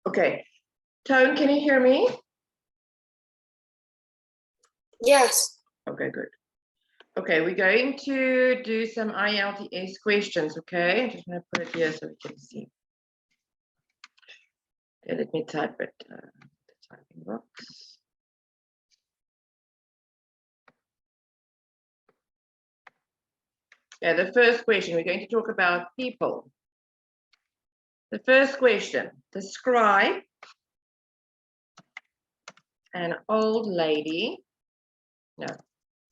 Okay. Toan, can you hear me? Yes. Okay, good. Okay, we're going to do some IELTS questions, okay? I'm just going to put it here so we can see. Okay, let me type it. The typing box. Yeah, the first question, we're going to talk about people. The first question, describe an old lady, no,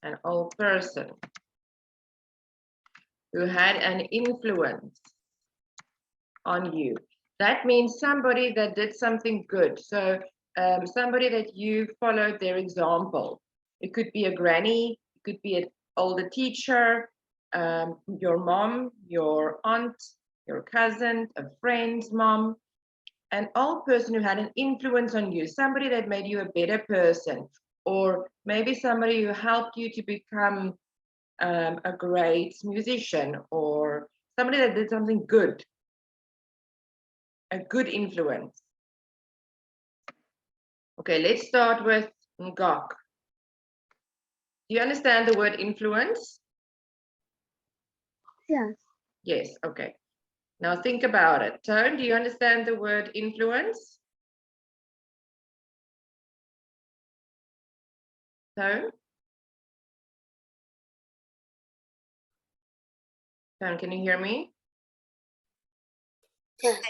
an old person who had an influence on you. That means somebody that did something good. So somebody that you followed their example. It could be a granny, it could be an older teacher, your mom, your aunt, your cousin, a friend's mom, an old person who had an influence on you, somebody that made you a better person, or maybe somebody who helped you to become a great musician, or somebody that did something good, a good influence. Okay, let's start with Ngoc. Do you understand the word influence? Yes. Yes, okay. Now think about it. Toan, do you understand the word influence? Toan? Toan, can you hear me? Yes.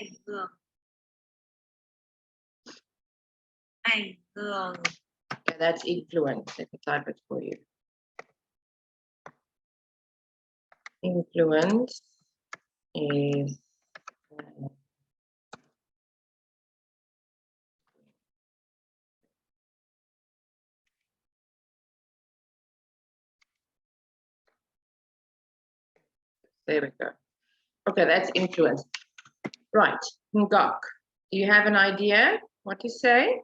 Yeah, that's influence. Let me type it for you. Influence is there we go. Okay, that's influence. Right, Ngoc, do you have an idea what to say?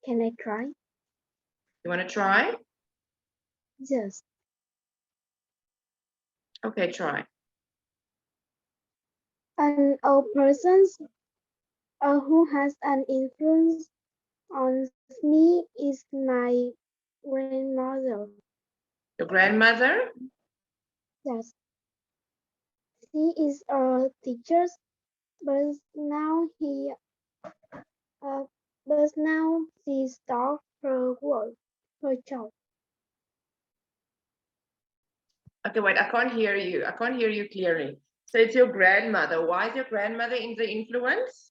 Can I try? You want to try? Yes. Okay, try. An old person who has an influence on me is my grandmother. Your grandmother? Yes. She is a teacher, but now uh, but now she stopped her work, her job. Okay, wait, I can't hear you. I can't hear you clearly. So it's your grandmother. Why is your grandmother in the influence?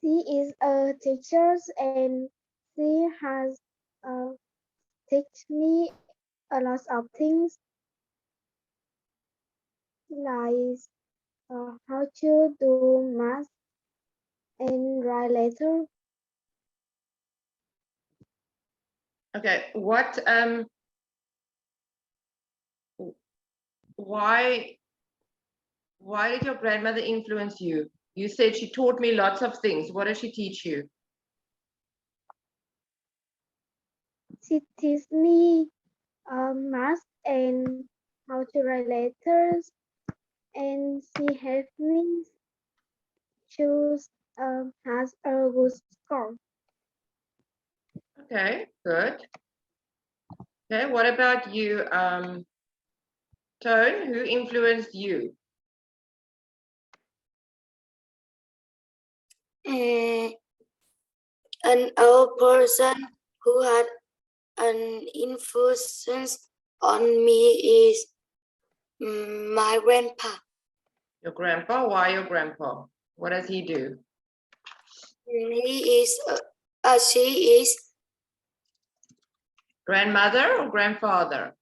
She is a teacher and she has taught me a lot of things like how to do math and write letters. Okay, what why did your grandmother influence you? You said she taught me lots of things. What does she teach you? She teaches me math and how to write letters, and she helped me choose has a good score. Okay, good. Okay, what about you, Toan? Who influenced you? An old person who had an influence on me is my grandpa. Your grandpa? Why your grandpa? What does he do? She is Grandmother or grandfather?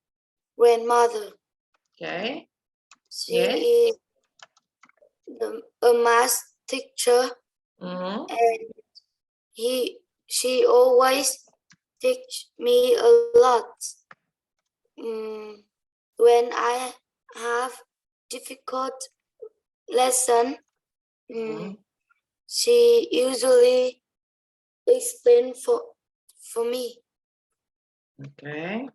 grandmother. Okay. She Yes. is a math teacher, Mm-hmm. and she always teach me a lot. When I have difficult lesson, she usually explain for me. Okay.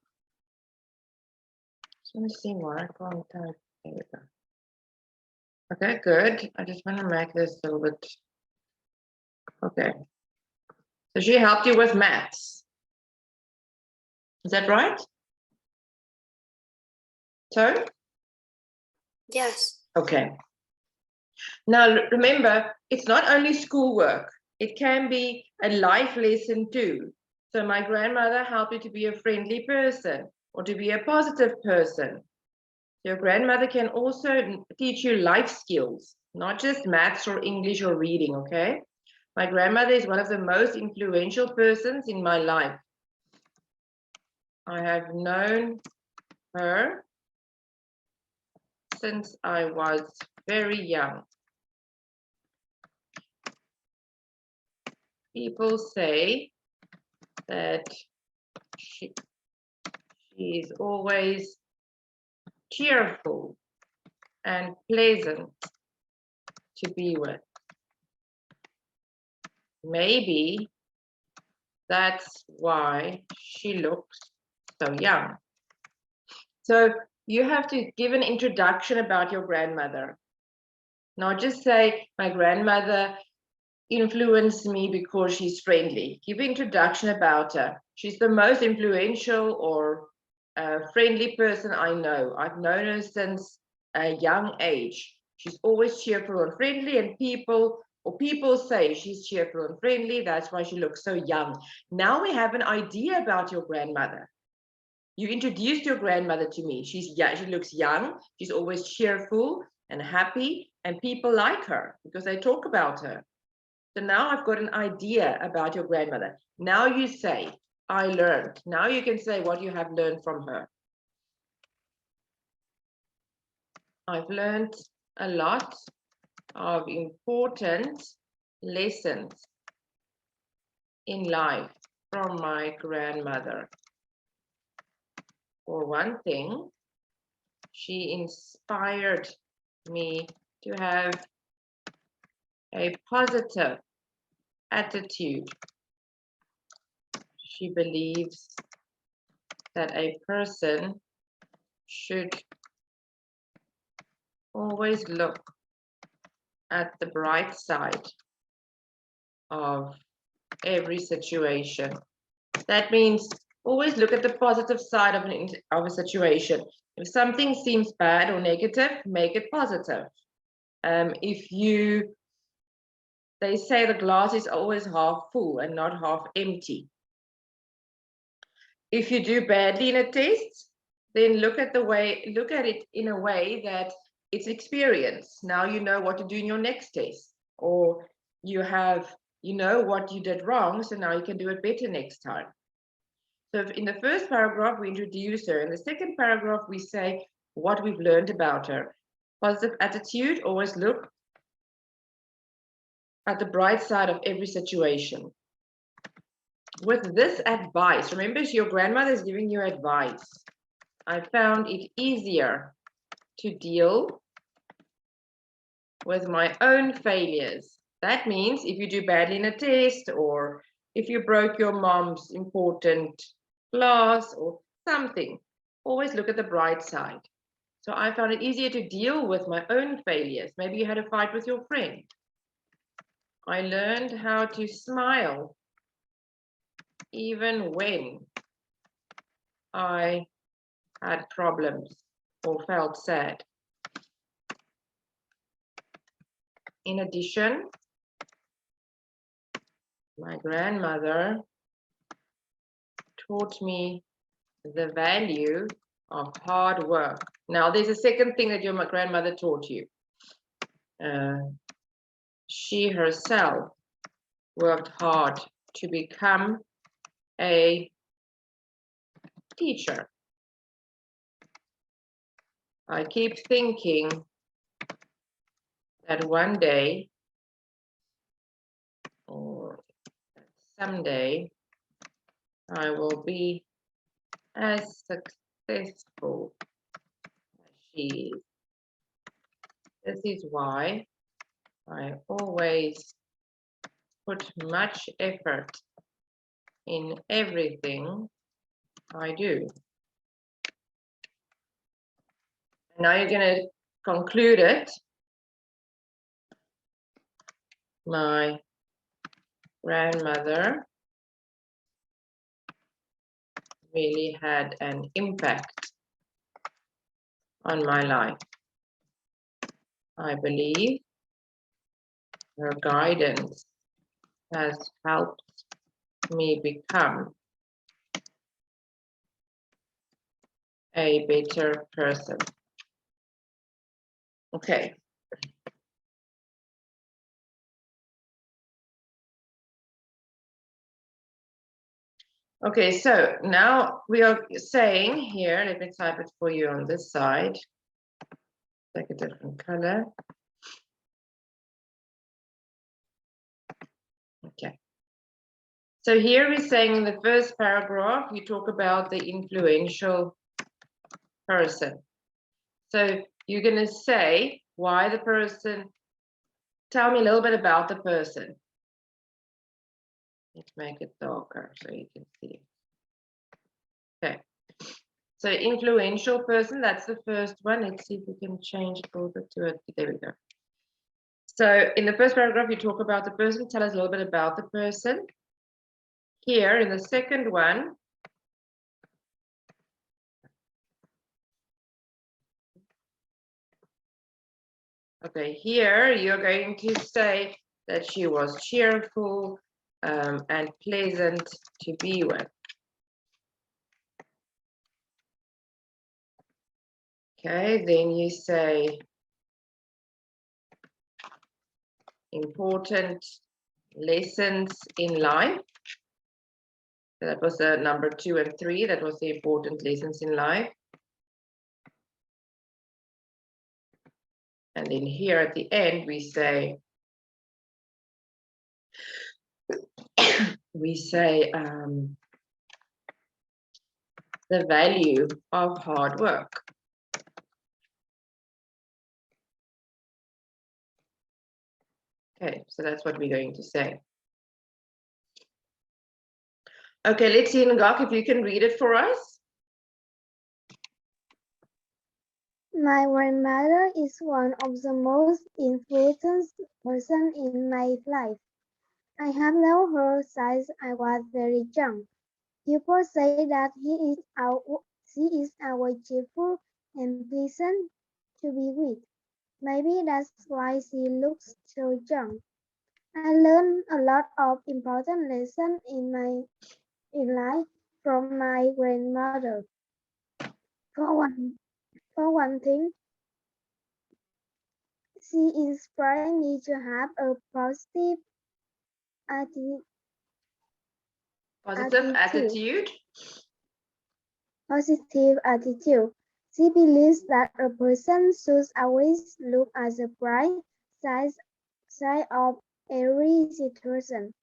Just want to see more. I can't type. There we go. Okay, good. I just want to make this a little bit. Okay. So she helped you with maths. Is that right? So? Yes. Okay. Now remember, it's not only schoolwork. It can be a life lesson too. So my grandmother helped you to be a friendly person or to be a positive person. Your grandmother can also teach you life skills, not just maths or English or reading, okay? My grandmother is one of the most influential persons in my life. I have known her since I was very young. People say that she is always cheerful and pleasant to be with. Maybe that's why she looks so young. So you have to give an introduction about your grandmother. Not just say, my grandmother influenced me because she's friendly. Give an introduction about her. She's the most influential or friendly person I know. I've known her since a young age. She's always cheerful and friendly, and people say she's cheerful and friendly. That's why she looks so young. Now we have an idea about your grandmother. You introduced your grandmother to me. She looks young. She's always cheerful and happy, and people like her because they talk about her. So now I've got an idea about your grandmother. Now you say, I learned. Now you can say what you have learned from her. I've learned a lot of important lessons in life from my grandmother. For one thing, she inspired me to have a positive attitude. She believes that a person should always look at the bright side of every situation. That means always look at the positive side of a situation. If something seems bad or negative, make it positive. They say the glass is always half full and not half empty. If you do badly in a test, then look at it in a way that it's experience. Now you know what to do in your next test, or you know what you did wrong, so now you can do it better next time. So in the first paragraph, we introduce her. In the second paragraph, we say what we've learned about her. Positive attitude, always look at the bright side of every situation. With this advice, remember your grandmother is giving you advice. I found it easier to deal with my own failures. That means if you do badly in a test, or if you broke your mom's important glass or something, always look at the bright side. So I found it easier to deal with my own failures. Maybe you had a fight with your friend. I learned how to smile even when I had problems or felt sad. In addition, my grandmother taught me the value of hard work. Now, there's a second thing that your grandmother taught you. She herself worked hard to become a teacher. I keep thinking that one day or someday I will be as successful as she is. This is why I always put much effort in everything I do. Now you're going to conclude it My grandmother really had an impact on my life. I believe her guidance has helped me become a better person. Okay. Okay, so now we are saying here, let me type it for you on this side. Take a different color. Okay. So here we're saying in the first paragraph, you talk about the influential person. So you're going to say why the person, tell me a little bit about the person. Let's make it darker so you can see it. Okay. So influential person, that's the first one. Let's see if we can change it a little bit to it. There we go. So in the first paragraph, you talk about the person, tell us a little bit about the person. Here in the second one, okay, here you're going to say that she was cheerful and pleasant to be with. Okay, then you say important lessons in life. So that was the number 2 and 3. That was the important lessons in life. And then here at the end, we say, the value of hard work. Okay, so that's what we're going to say. Okay, let's see, Ngoc, if you can read it for us. My grandmother is one of the most influential persons in my life. I have known her since I was very young. People say that she is always cheerful and pleasant to be with. Maybe that's why she looks so young. I learned a lot of important lessons in life from my grandmother. For one thing, she inspired me to have a atti- attitude. positive attitude. She believes that a person should always look at the bright side of every situation.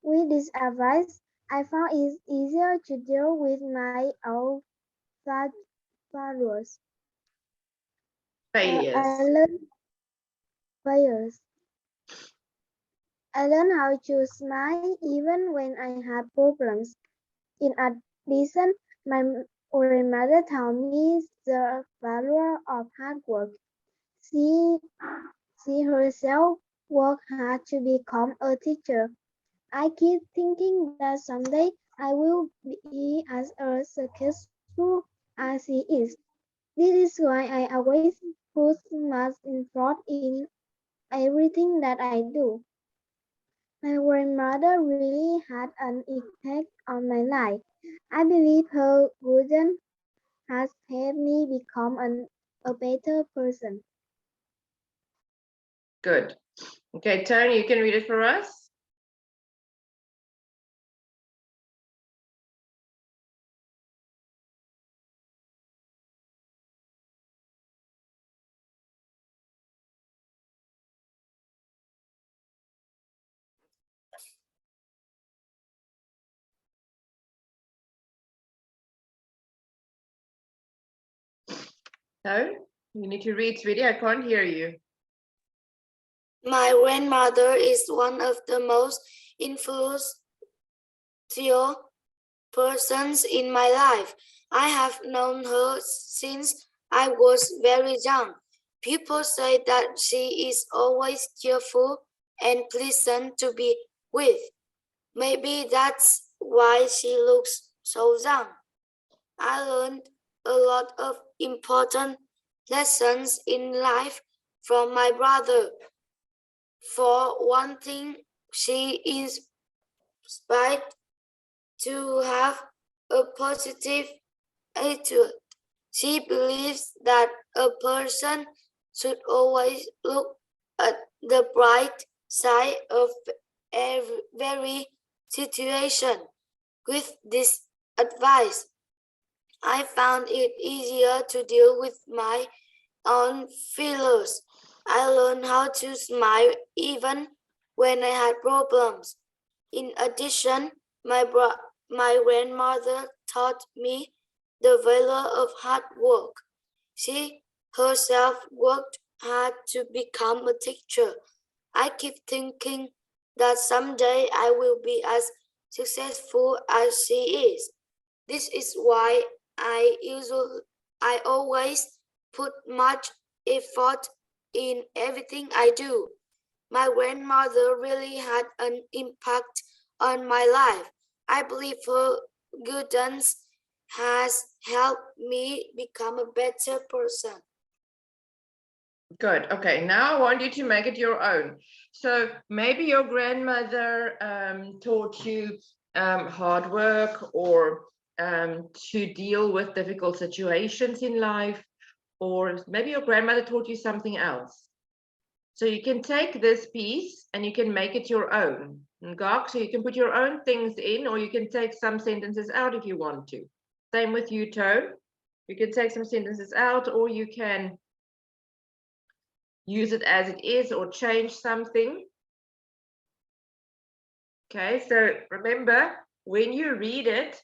With this advice, I found it easier to deal with my own failures. I learned how to smile even when I have problems. In addition, my grandmother taught me the value of hard work. She herself worked hard to become a teacher. I keep thinking that someday I will be as successful as she is. This is why I always put much effort in everything that I do. My grandmother really had an impact on my life. I believe her guidance has helped me become a better person. Good. Okay, Tony, you can read it for us. No, you need to read, sweetie. I can't hear you. My grandmother is one of the most influential persons in my life. I have known her since I was very young. People say that she is always cheerful and pleasant to be with. Maybe that's why she looks so young. I learned a lot of important lessons in life from my brother. For one thing, she inspired to have a positive attitude. She believes that a person should always look at the bright side of every situation. With this advice, I found it easier to deal with my own feelings. I learned how to smile even when I had problems. In addition, my grandmother taught me the value of hard work. She herself worked hard to become a teacher. I keep thinking that someday I will be as successful as she is. This is why I always put much effort in everything I do. My grandmother really had an impact on my life. I believe her guidance has helped me become a better person. Good. Okay, now I want you to make it your own. So maybe your grandmother taught you hard work or to deal with difficult situations in life, or maybe your grandmother taught you something else. So you can take this piece and you can make it your own. Ngoc, so you can put your own things in, or you can take some sentences out if you want to. Same with you, Toan. You can take some sentences out, or you can use it as it is or change something. Okay, so remember, when you read it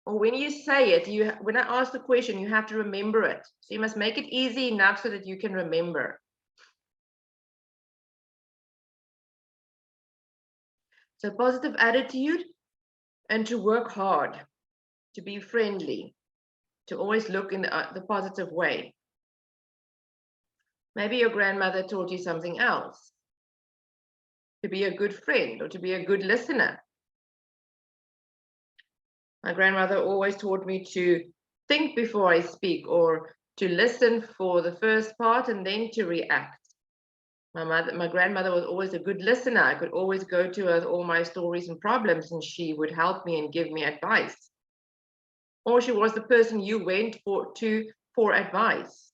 or when you say it, when I ask the question, you have to remember it. So you must make it easy enough so that you can remember. So positive attitude and to work hard, to be friendly, to always look in the positive way. Maybe your grandmother taught you something else, to be a good friend or to be a good listener. My grandmother always taught me to think before I speak, or to listen for the first part and then to react. My grandmother was always a good listener. I could always go to her with all my stories and problems, and she would help me and give me advice. Or she was the person you went for advice.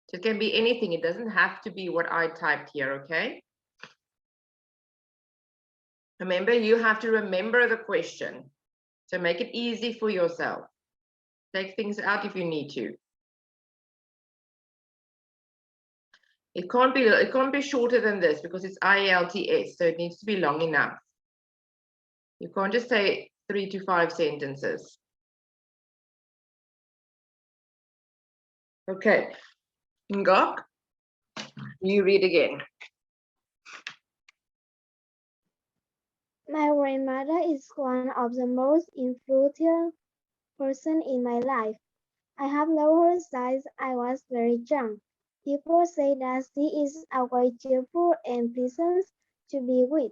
So it can be anything. It doesn't have to be what I typed here, okay? Remember, you have to remember the question. So make it easy for yourself. Take things out if you need to. It can't be shorter than this because it's IELTS, so it needs to be long enough. You can't just say 3 to 5 sentences. Okay. Ngoc, you read again. My grandmother is one of the most influential person in my life. I have known her since I was very young. People say that she is always cheerful and pleasant to be with.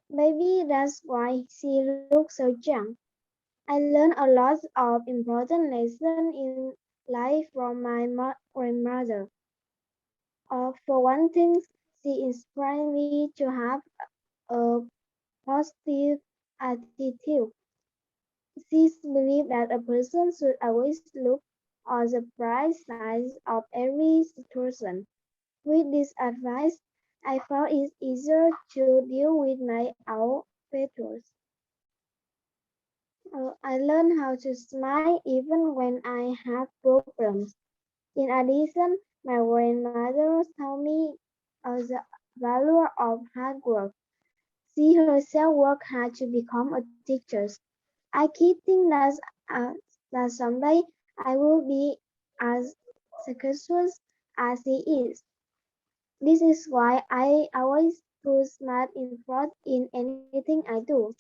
Maybe that's why she looks so young. I learned a lot of important lessons in life from my grandmother. For one thing, she inspired me to have a positive attitude. She believed that a person should always look on the bright side of every situation. With this advice, I found it easier to deal with my own fears. I learned how to smile even when I have problems. In addition, my grandmother taught me the value of hard work. She herself worked hard to become a teacher. I keep thinking uh, that someday I will be as successful as she is. This is why I always put smart in front in anything I do.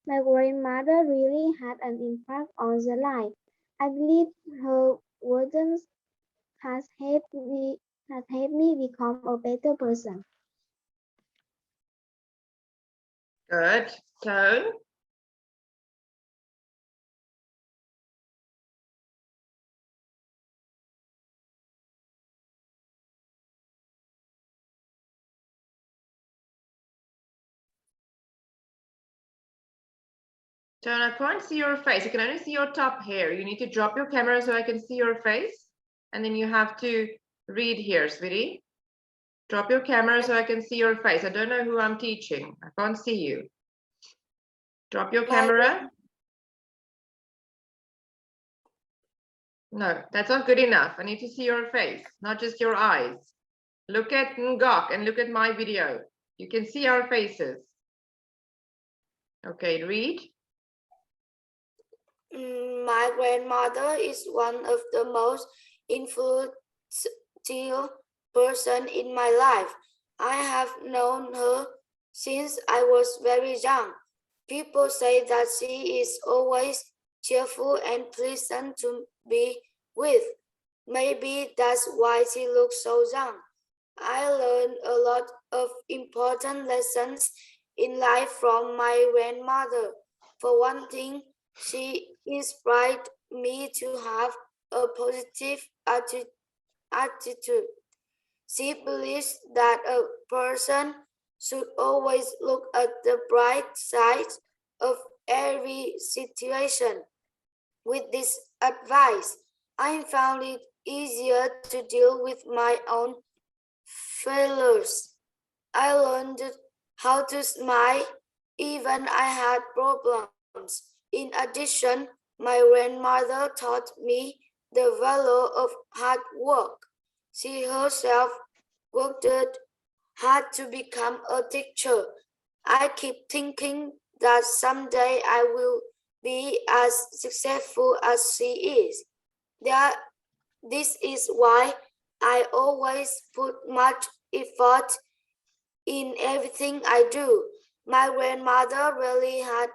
My grandmother really had an impact on the life. I believe her words has helped me become a better person. Good. Tone. Tone, I can't see your face. I can only see your top hair. You need to drop your camera so I can see your face. And then you have to read here, sweetie. Drop your camera so I can see your face. I don't know who I'm teaching. I can't see you. Drop your camera. No, that's not good enough. I need to see your face, not just your eyes. Look at Ngoc and look at my video. You can see our faces. Okay, read. My grandmother is one of the most influential person in my life. I have known her since I was very young. People say that she is always cheerful and pleasant to be with. Maybe that's why she looks so young. I learned a lot of important lessons in life from my grandmother. For one thing, she inspired me to have a positive attitude. She believes that a person should always look at the bright side of every situation. With this advice, I found it easier to deal with my own failures. I learned how to smile even I had problems. In addition, my grandmother taught me the value of hard work. She herself worked hard to become a teacher. I keep thinking that someday I will be as successful as she is. This is why I always put much effort in everything I do. My grandmother really had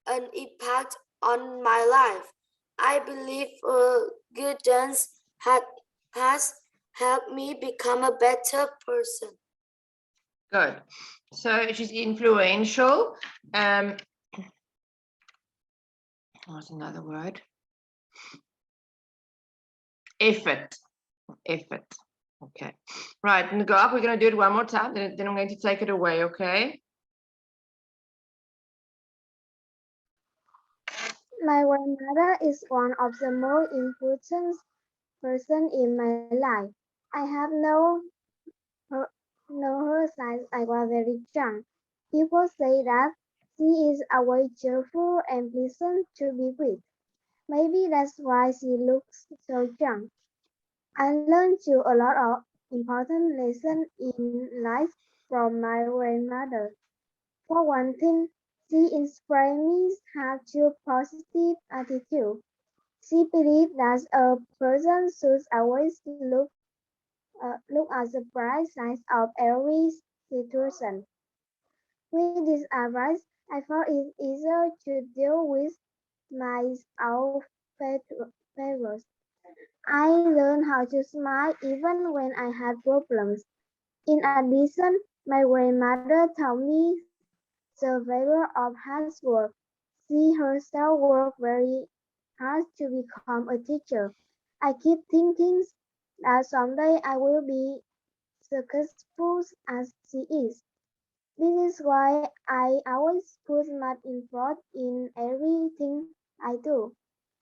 an impact on my life. I believe her guidance has helped me become a better person. Good. So she's influential. What's another word? Effort. Okay. Right, Ngoc, we're going to do it one more time, then I'm going to take it away, okay? My grandmother is one of the most important person in my life. I have known her since I was very young. People say that she is always cheerful and pleasant to be with. Maybe that's why she looks so young. I learned a lot of important lessons in life from my grandmother. For one thing, she inspired me to have a positive attitude. She believed that a person should always look at the bright side of every situation. With this advice, I found it easier to deal with my own failures. I learned how to smile even when I had problems. In addition, my grandmother taught me the value of hard work. She herself worked very hard to become a teacher. I keep thinking that someday I will be successful as she is. This is why I always put much effort in everything I do.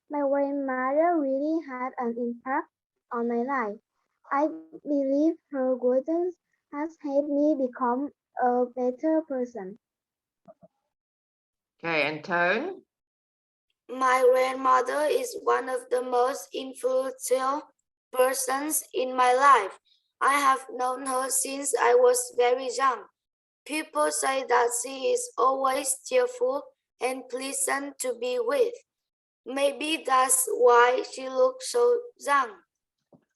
My grandmother really had an impact on my life. I believe her guidance has helped me become a better person. Okay, and Tone? My grandmother is one of the most influential persons in my life. I have known her since I was very young. People say that she is always cheerful and pleasant to be with. Maybe that's why she looks so young.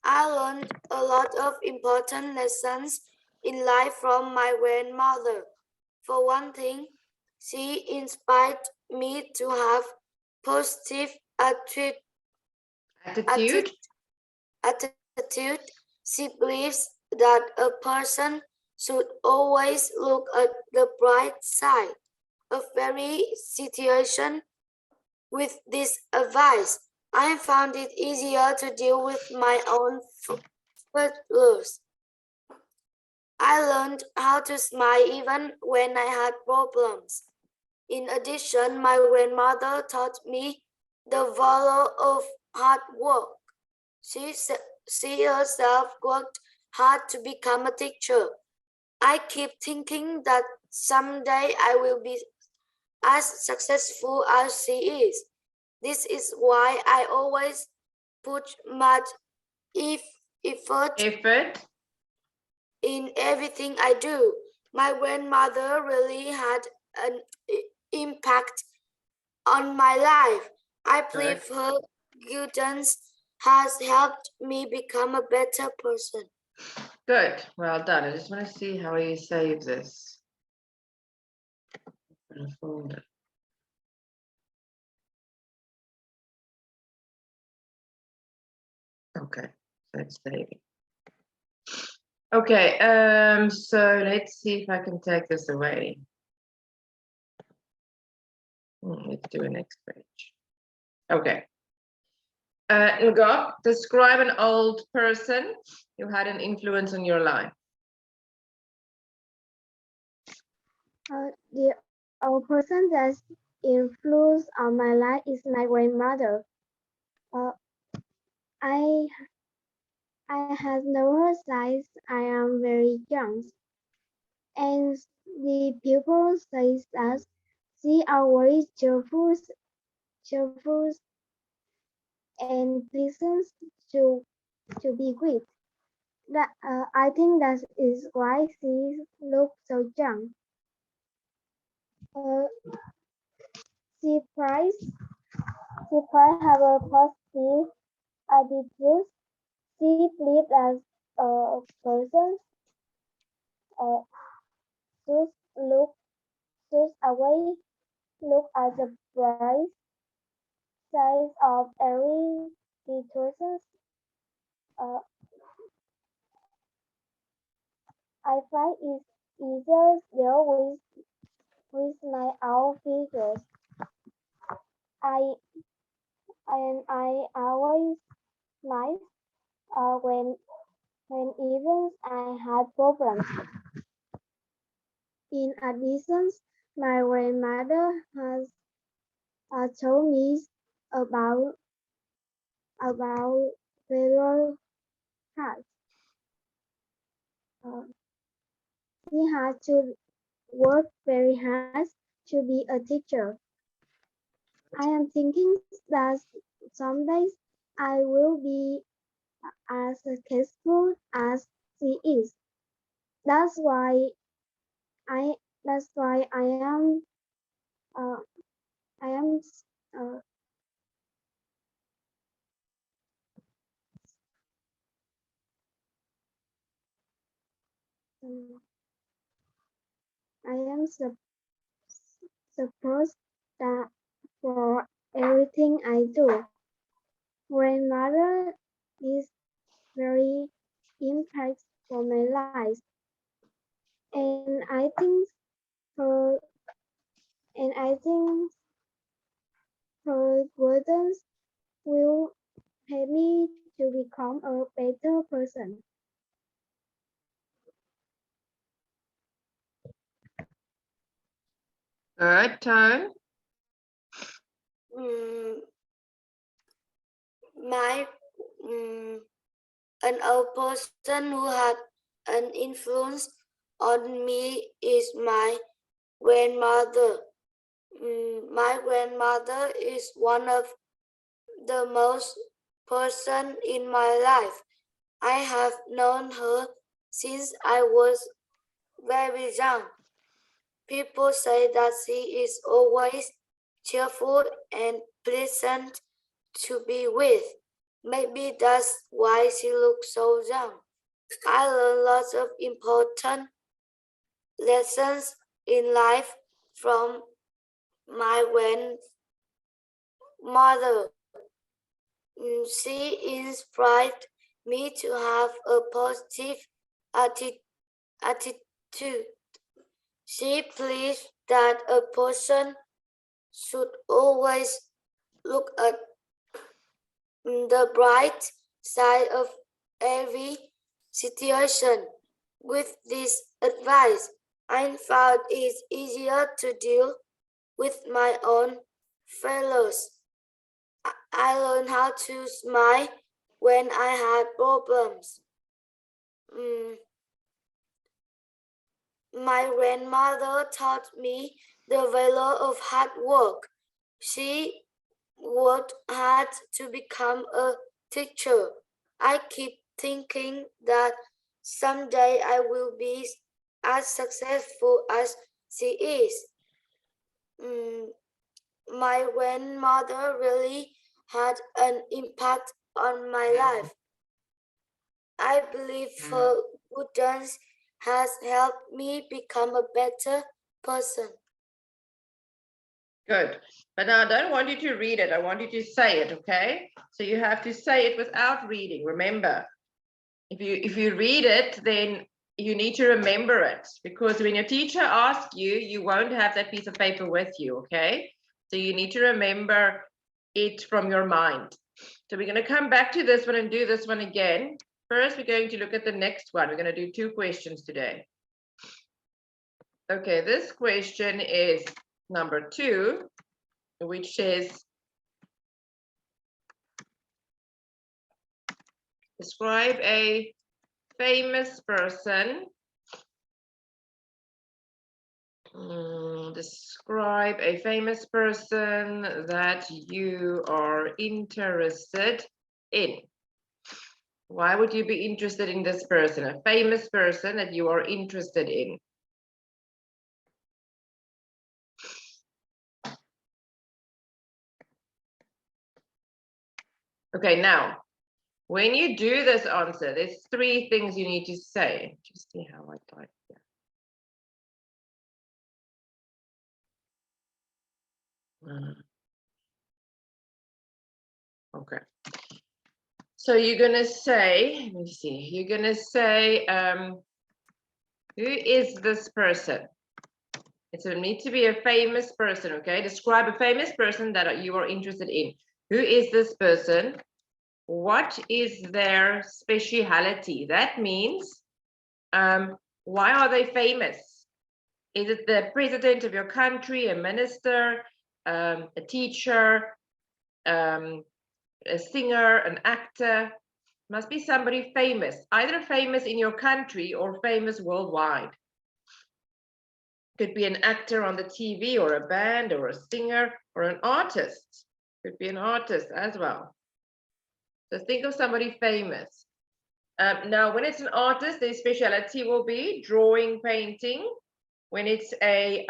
I learned a lot of important lessons in life from my grandmother. For one thing, she inspired me to have positive attitude. She believes that a person should always look at the bright side a very situation with this advice. I found it easier to deal with my own failures. I learned how to smile even when I had problems. In addition, my grandmother taught me the value of hard work. She herself worked hard to become a teacher. I keep thinking that someday I will be as successful as she is. This is why I always put much effort in everything I do. My grandmother really had an impact on my life. I believe her guidance has helped me become a better person. Good. Well done. I just want to see how you save this. In a folder. Okay, so it's saving. Okay, so let's see if I can take this away. Let's do a next page. Okay. Ngoc, describe an old person who had an influence on your life. The old person that influenced on my life is my grandmother. I have known her since I am very young, and the people say that she always cheerful and pleasant to be with. That I think that is why she looks so young. She prides have a positive attitude. She believes as a person uh, should should always look at the bright side of every situation. Uh, I find it easier deal with my own features. I I always smile when even I had problems. In addition, my grandmother has told me about failure hard. Uh, he had to work very hard to be a teacher. I am thinking that some days I will be as successful as she is. That's why I that's why uh, I am uh, I am supposed that for everything I do. Grandmother is very impact for my life, and her I think her guidance will help me to become a better person. Good, Toan. My an old person who had an influence on me is my grandmother. My grandmother is one of the most person in my life. I have known her since I was very young. People say that she is always cheerful and pleasant to be with. Maybe that's why she looks so young. I learned lots of important lessons in life from my grandmother. She inspired me to have a positive attitude. She believes that a person should always look at the bright side of every situation. With this advice, I found it easier to deal with my own failures. I learned how to smile when I had problems. My grandmother taught me the value of hard work. She worked hard to become a teacher. I keep thinking that someday I will be as successful as she is. My grandmother really had an impact on my life. I believe her guidance has helped me become a better person. Good. But now I don't want you to read it. I want you to say it, okay? So you have to say it without reading. Remember, if you read it, then you need to remember it, because when your teacher asks you, you won't have that piece of paper with you, okay? So you need to remember it from your mind. So we're going to come back to this one and do this one again. First, we're going to look at the next one. We're going to do 2 questions today. Okay, this question is number 2, which says, describe a famous person. Describe a famous person that you are interested in. Why would you be interested in this person? A famous person that you are interested in. Okay, now, when you do this answer, there's 3 things you need to say. Just see how I type here. Okay. So you're gonna say, let me see, you're gonna say, who is this person? It's gonna need to be a famous person, okay? Describe a famous person that you are interested in. Who is this person? What is their speciality? That means, why are they famous? Is it the president of your country, a minister, a teacher, a singer, an actor? Must be somebody famous, either famous in your country or famous worldwide. Could be an actor on the TV, or a band, or a singer, or an artist. Could be an artist as well. So think of somebody famous. Now, when it's an artist, their specialty will be drawing, painting. When it's a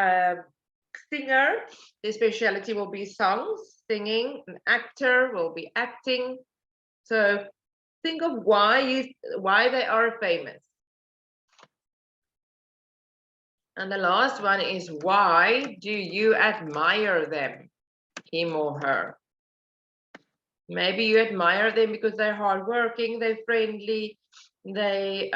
singer, their specialty will be songs, singing. An actor will be acting. So think of why they are famous. And the last one is, why do you admire them, him or her? Maybe you admire them because they're hardworking, they're friendly, they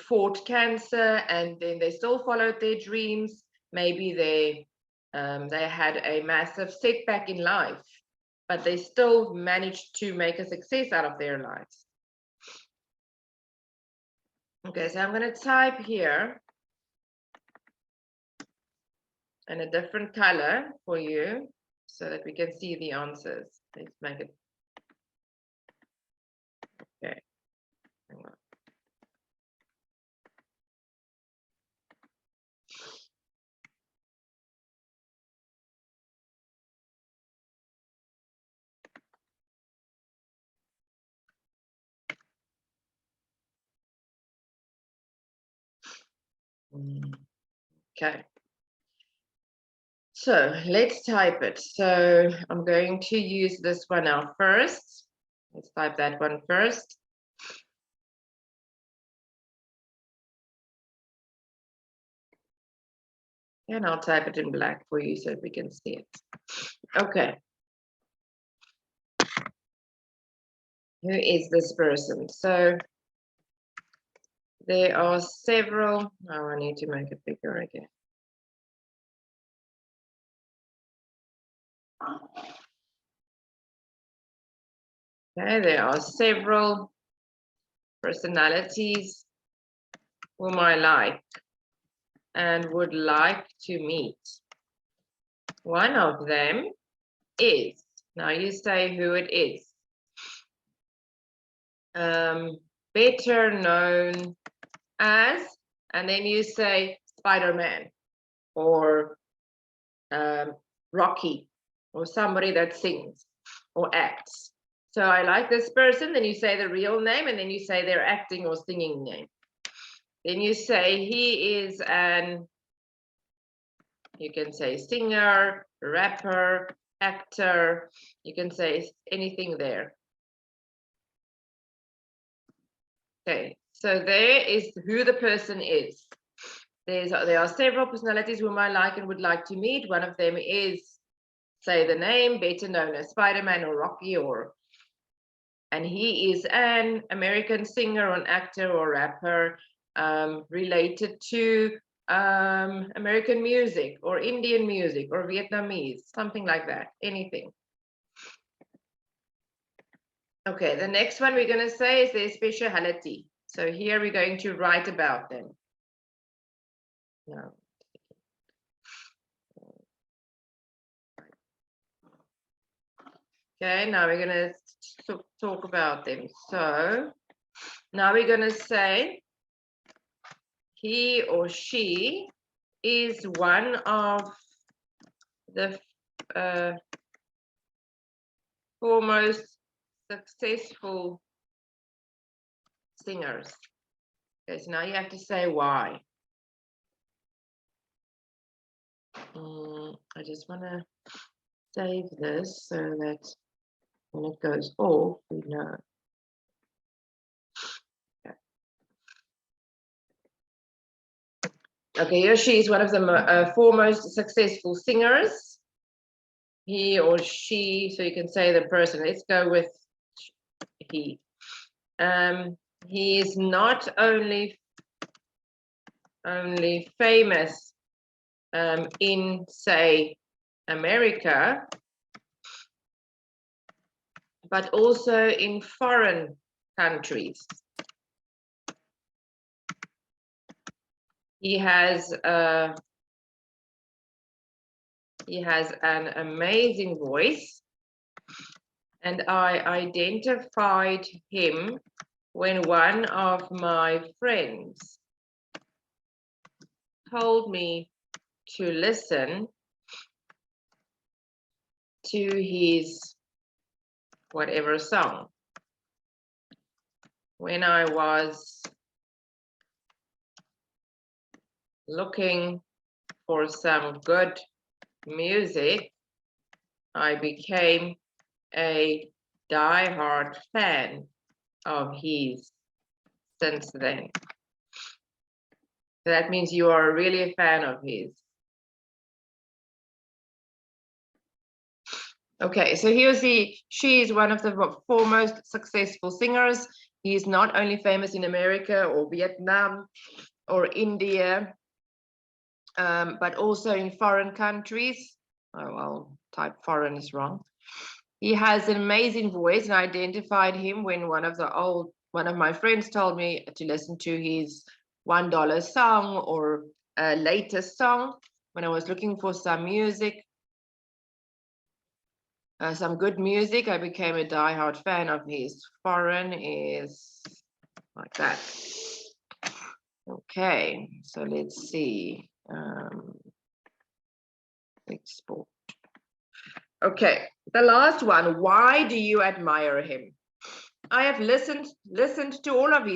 fought cancer and then they still followed their dreams. Maybe they had a massive setback in life, but they still managed to make a success out of their lives. Okay, so I'm going to type here in a different color for you so that we can see the answers. Let's make it. Okay. Hang on. Okay. So let's type it. So I'm going to use this one now first. Let's type that one first. And I'll type it in black for you so we can see it. Okay. Who is this person? So There are several. Oh, I need to make it bigger again. Okay, there are several personalities whom I like and would like to meet. One of them is, now you say who it is. Better known as, and then you say Spider-Man or Rocky or somebody that sings or acts. So I like this person, then you say the real name, and then you say their acting or singing name. Then you say he is an, you can say singer, rapper, actor, you can say anything there. Okay, so there is who the person is. There are several personalities whom I like and would like to meet. One of them is, say the name, better known as Spider-Man or Rocky, and he is an American singer or an actor or rapper related to American music or Indian music or Vietnamese, something like that, anything. Okay, the next one we're going to say is their speciality. So here we're going to write about them. No. Okay, now we're going to talk about them. So now we're going to say he or she is one of the foremost successful singers. Okay, so now you have to say why. I just want to save this so that when it goes off, we know. Okay, he or she is one of the foremost successful singers. He or she, so you can say the person. Let's go with he. He is not only famous in, say, America, but also in foreign countries. He has an amazing voice, and I identified him when one of my friends told me to listen to his whatever song. When I was looking for some good music, I became a die-hard fan of his since then. So that means you are really a fan of his. Okay, so she is one of the foremost successful singers. He is not only famous in America or Vietnam or India, but also in foreign countries. Oh, I'll type foreign is wrong. He has an amazing voice, and I identified him when one of my friends told me to listen to his $1 song or latest song when I was looking for some music. Some good music. I became a die-hard fan of his. Foreign is like that. Okay, so let's see. Export. Okay, the last one. Why do you admire him? I have listened to all of his